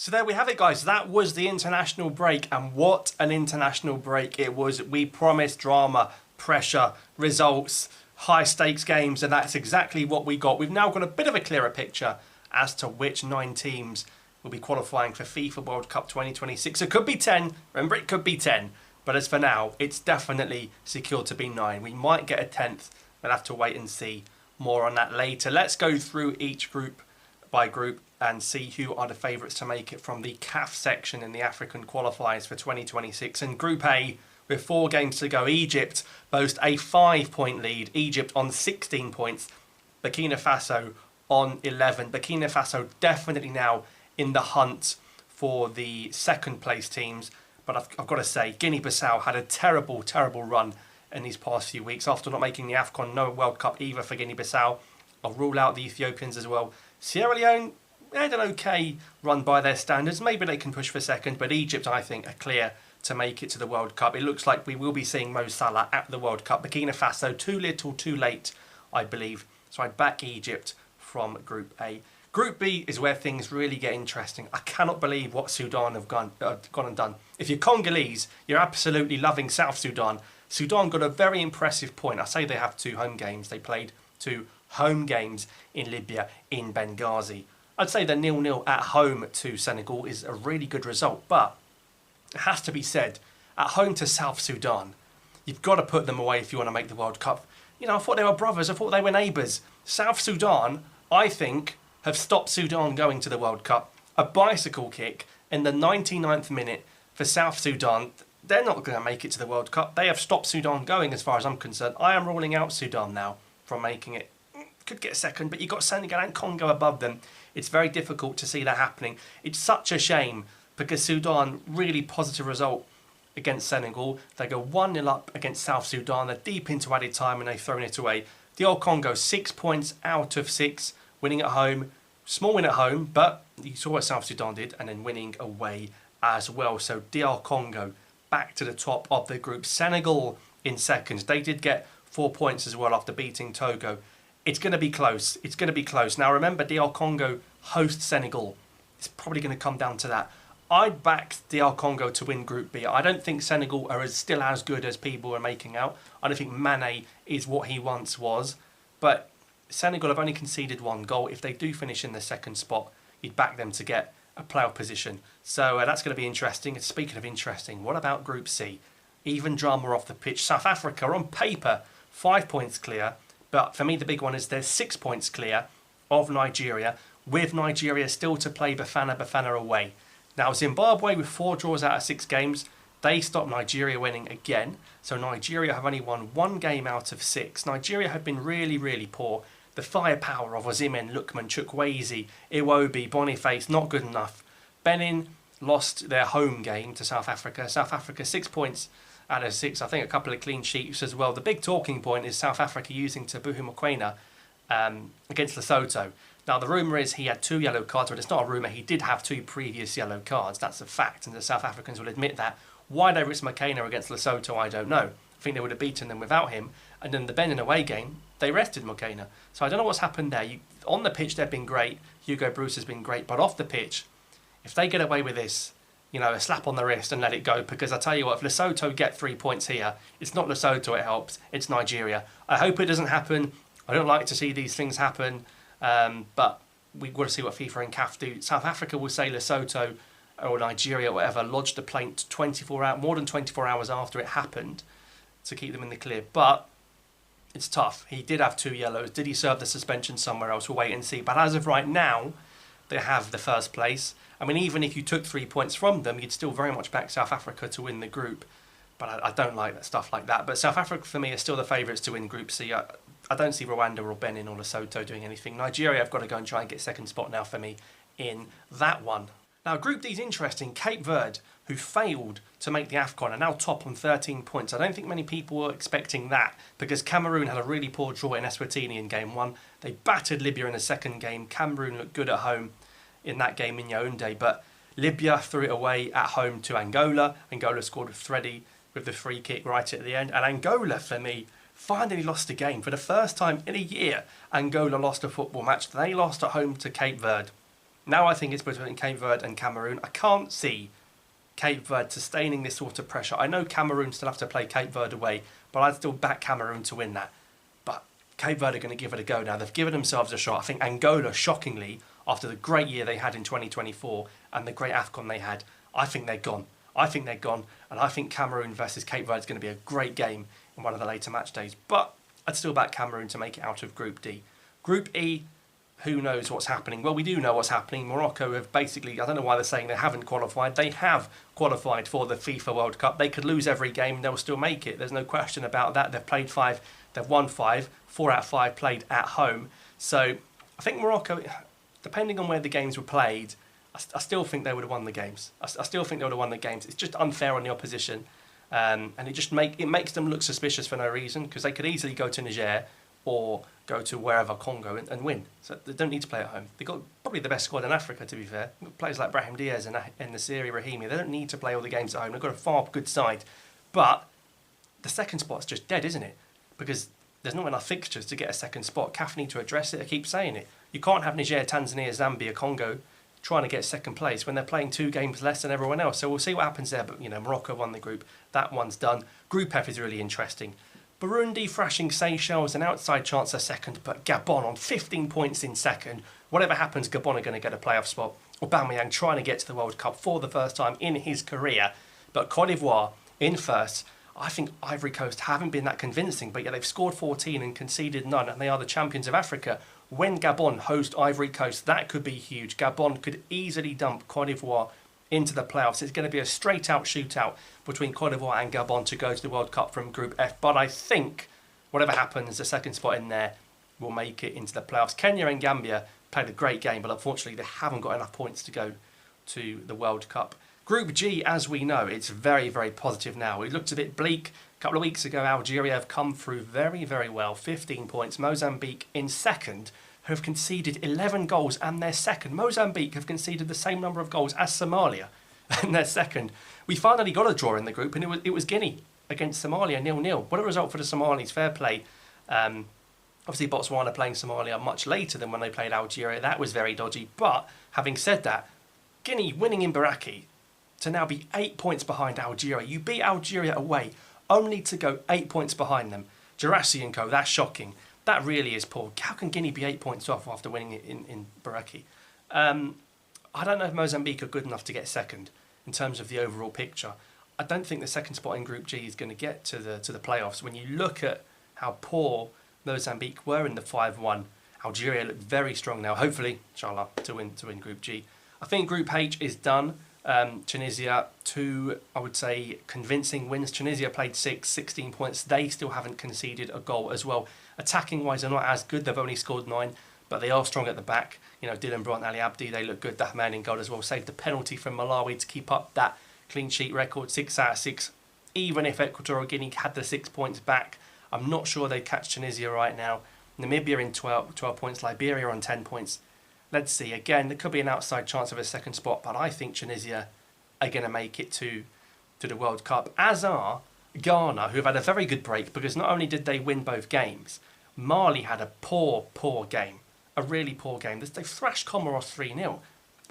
So there we have it, guys. That was the international break, and what an international break it was. We promised drama, pressure, results, high stakes games, and that's exactly what we got. We've now got a bit of a clearer picture as to which 9 teams will be qualifying for FIFA World Cup 2026. It could be 10. Remember, it could be 10. But as for now, it's definitely secured to be 9. We might get a 10th. We'll have to wait and see. More on that later. Let's go through each group by group and see who are the favourites to make it from the CAF section in the African qualifiers for 2026. In Group A, with 4 games to go, Egypt boast a 5-point lead. Egypt on 16 points. Burkina Faso on 11. Burkina Faso definitely now in the hunt for the second place teams. But I've got to say, Guinea-Bissau had a terrible, terrible run in these past few weeks. After not making the AFCON, no World Cup either for Guinea-Bissau. I'll rule out the Ethiopians as well. Sierra Leone, they had an okay run by their standards. Maybe they can push for second, but Egypt, I think, are clear to make it to the World Cup. It looks like we will be seeing Mo Salah at the World Cup. Burkina Faso, too little, too late, I believe. So I'd back Egypt from Group A. Group B is where things really get interesting. I cannot believe what Sudan have gone and done. If you're Congolese, you're absolutely loving South Sudan. Sudan got a very impressive point. I say they have 2 home games. They played 2 home games in Libya, in Benghazi. I'd say the 0-0 at home to Senegal is a really good result, but it has to be said, at home to South Sudan, you've got to put them away if you want to make the World Cup. You know, I thought they were brothers, I thought they were neighbours. South Sudan, I think, have stopped Sudan going to the World Cup. A bicycle kick in the 99th minute for South Sudan. They're not going to make it to the World Cup. They have stopped Sudan going as far as I'm concerned. I am ruling out Sudan now from making it. Could get second, but you've got Senegal and Congo above them. It's very difficult to see that happening. It's such a shame because Sudan, really positive result against Senegal. They go 1-0 up against South Sudan. They're deep into added time and they've thrown it away. The old Congo, 6 points out of 6, winning at home. Small win at home, but you saw what South Sudan did, and then winning away as well. So DR Congo back to the top of the group. Senegal in second. They did get 4 points as well after beating Togo. It's going to be close. It's going to be close. Now remember, DR Congo hosts Senegal. It's probably going to come down to that. I'd back DR Congo to win Group B. I don't think Senegal are still as good as people are making out. I don't think Mane is what he once was. But Senegal have only conceded 1 goal. If they do finish in the second spot, you'd back them to get a playoff position. So that's going to be interesting. And speaking of interesting, what about Group C? Even drama off the pitch. South Africa, on paper, 5 points clear. But for me, the big one is they're 6 points clear of Nigeria, with Nigeria still to play Bafana away. Now, Zimbabwe, with 4 draws out of 6 games, they stopped Nigeria winning again. So Nigeria have only won 1 game out of 6. Nigeria have been really, really poor. The firepower of Osimhen, Lookman, Chukwueze, Iwobi, Boniface, not good enough. Benin lost their home game to South Africa. South Africa, 6 points out of 6. I think a couple of clean sheets as well. The big talking point is South Africa using Tabuhu Mokoena against Lesotho. Now, the rumour is he had 2 yellow cards, but it's not a rumour. He did have 2 previous yellow cards. That's a fact, and the South Africans will admit that. Why they risked Mokoena against Lesotho, I don't know. I think they would have beaten them without him. And then the Benin away game, they rested Mokoena. So I don't know what's happened there. On the pitch, they've been great. Hugo Bruce has been great. But off the pitch, if they get away with this, you know, a slap on the wrist and let it go. Because I tell you what, if Lesotho get 3 points here, it's not Lesotho it helps, it's Nigeria. I hope it doesn't happen. I don't like to see these things happen. But we've got to see what FIFA and CAF do. South Africa will say Lesotho or Nigeria or whatever lodged a plaint more than 24 hours after it happened to keep them in the clear. But it's tough. He did have 2 yellows. Did he serve the suspension somewhere else? We'll wait and see. But as of right now, they have the first place. I mean, even if you took 3 points from them, you'd still very much back South Africa to win the group. But I don't like that stuff like that. But South Africa, for me, are still the favourites to win Group C. I don't see Rwanda or Benin or Lesotho doing anything. Nigeria have got to go and try and get second spot now for me in that one. Now, Group D is interesting. Cape Verde, who failed to make the AFCON, are now top on 13 points. I don't think many people were expecting that because Cameroon had a really poor draw in Eswatini in Game 1. They battered Libya in the second game. Cameroon looked good at home in that game in Yaoundé, but Libya threw it away at home to Angola. Angola scored with Freddy with the free kick right at the end. And Angola, for me, finally lost a game. For the first time in a year, Angola lost a football match. They lost at home to Cape Verde. Now I think it's between Cape Verde and Cameroon. I can't see Cape Verde sustaining this sort of pressure. I know Cameroon still have to play Cape Verde away, but I'd still back Cameroon to win that. But Cape Verde are going to give it a go now. They've given themselves a shot. I think Angola, shockingly, after the great year they had in 2024 and the great AFCON they had, I think they're gone. I think they're gone, and I think Cameroon versus Cape Verde is going to be a great game in one of the later match days. But I'd still back Cameroon to make it out of Group D. Group E, who knows what's happening? Well, we do know what's happening. Morocco have basically, I don't know why they're saying they haven't qualified. They have qualified for the FIFA World Cup. They could lose every game and they'll still make it. There's no question about that. They've played 5, they've won 5, 4 out of 5 played at home. So I think Morocco, depending on where the games were played, I still think they would have won the games. I still think they would have won the games. It's just unfair on the opposition, and it makes them look suspicious for no reason, because they could easily go to Niger or go to wherever, Congo, and win. So they don't need to play at home. They've got probably the best squad in Africa, to be fair. Players like Brahim Diaz and Nasiri Rahimi, they don't need to play all the games at home. They've got a far good side. But the second spot's just dead, isn't it? Because there's not enough fixtures to get a second spot. CAF need to address it. I keep saying it. You can't have Niger, Tanzania, Zambia, Congo trying to get second place when they're playing 2 games less than everyone else. So we'll see what happens there. But, Morocco won the group. That one's done. Group F is really interesting. Burundi thrashing Seychelles, an outside chance of second, but Gabon on 15 points in second. Whatever happens, Gabon are going to get a playoff spot. Aubameyang trying to get to the World Cup for the first time in his career. But Cote d'Ivoire in first. I think Ivory Coast haven't been that convincing, but yet they've scored 14 and conceded none, and they are the champions of Africa. When Gabon host Ivory Coast, that could be huge. Gabon could easily dump Cote d'Ivoire into the playoffs. It's going to be a straight-out shootout between Cote d'Ivoire and Gabon to go to the World Cup from Group F. But I think whatever happens, the second spot in there will make it into the playoffs. Kenya and Gambia played a great game, but unfortunately they haven't got enough points to go to the World Cup. Group G, as we know, it's very, very positive now. It looked a bit bleak. A couple of weeks ago, Algeria have come through very, very well. 15 points. Mozambique in second, who have conceded 11 goals, and they're second. Mozambique have conceded the same number of goals as Somalia, and they're second. We finally got a draw in the group, and it was Guinea against Somalia, 0-0. What a result for the Somalis. Fair play. Obviously, Botswana playing Somalia much later than when they played Algeria. That was very dodgy. But having said that, Guinea winning in Baraki to now be 8 points behind Algeria. You beat Algeria away, only to go 8 points behind them. Gerassi and co, that's shocking. That really is poor. How can Guinea be 8 points off after winning it in Baraki? I don't know if Mozambique are good enough to get second in terms of the overall picture. I don't think the second spot in Group G is going to get to the playoffs. When you look at how poor Mozambique were in the 5-1, Algeria look very strong now. Hopefully, inshallah, to win Group G. I think Group H is done. Tunisia, 2, I would say, convincing wins. Tunisia played 16 points. They still haven't conceded a goal as well. Attacking-wise, they're not as good. They've only scored 9, but they are strong at the back. Dylan Brandt, Ali Abdi, they look good. Dahman in goal as well. Saved the penalty from Malawi to keep up that clean sheet record, 6 out of 6. Even if Equatorial Guinea had the 6 points back, I'm not sure they'd catch Tunisia right now. Namibia in 12 points. Liberia on 10 points. Let's see. Again, there could be an outside chance of a second spot, but I think Tunisia are going to make it to the World Cup, as are Ghana, who've had a very good break, because not only did they win both games, Mali had a poor game. A really poor game. They thrashed Comoros 3-0,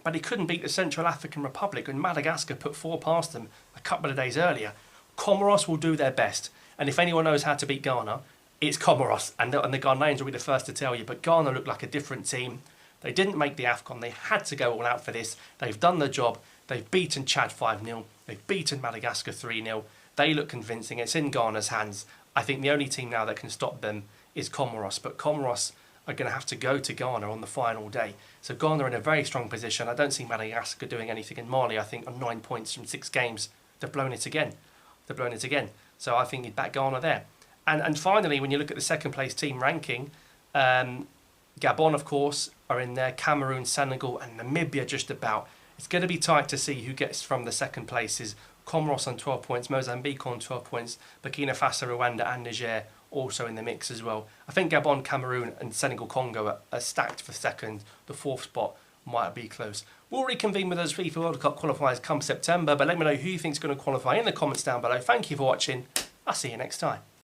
but they couldn't beat the Central African Republic, and Madagascar put 4 past them a couple of days earlier. Comoros will do their best, and if anyone knows how to beat Ghana, it's Comoros, and the Ghanaians will be the first to tell you, but Ghana looked like a different team. They didn't make the AFCON. They had to go all out for this. They've done the job. They've beaten Chad 5-0. They've beaten Madagascar 3-0. They look convincing. It's in Ghana's hands. I think the only team now that can stop them is Comoros. But Comoros are going to have to go to Ghana on the final day. So Ghana are in a very strong position. I don't see Madagascar doing anything in Mali. I think on 9 points from 6 games, they've blown it again. So I think you'd back Ghana there. And finally, when you look at the second place team ranking, Gabon, of course, are in there. Cameroon, Senegal and Namibia just about. It's going to be tight to see who gets from the second places. Comoros on 12 points, Mozambique on 12 points, Burkina Faso, Rwanda and Niger also in the mix as well. I think Gabon, Cameroon and Senegal, Congo are stacked for second. The 4th spot might be close. We'll reconvene with those FIFA World Cup qualifiers come September, but let me know who you think is going to qualify in the comments down below. Thank you for watching. I'll see you next time.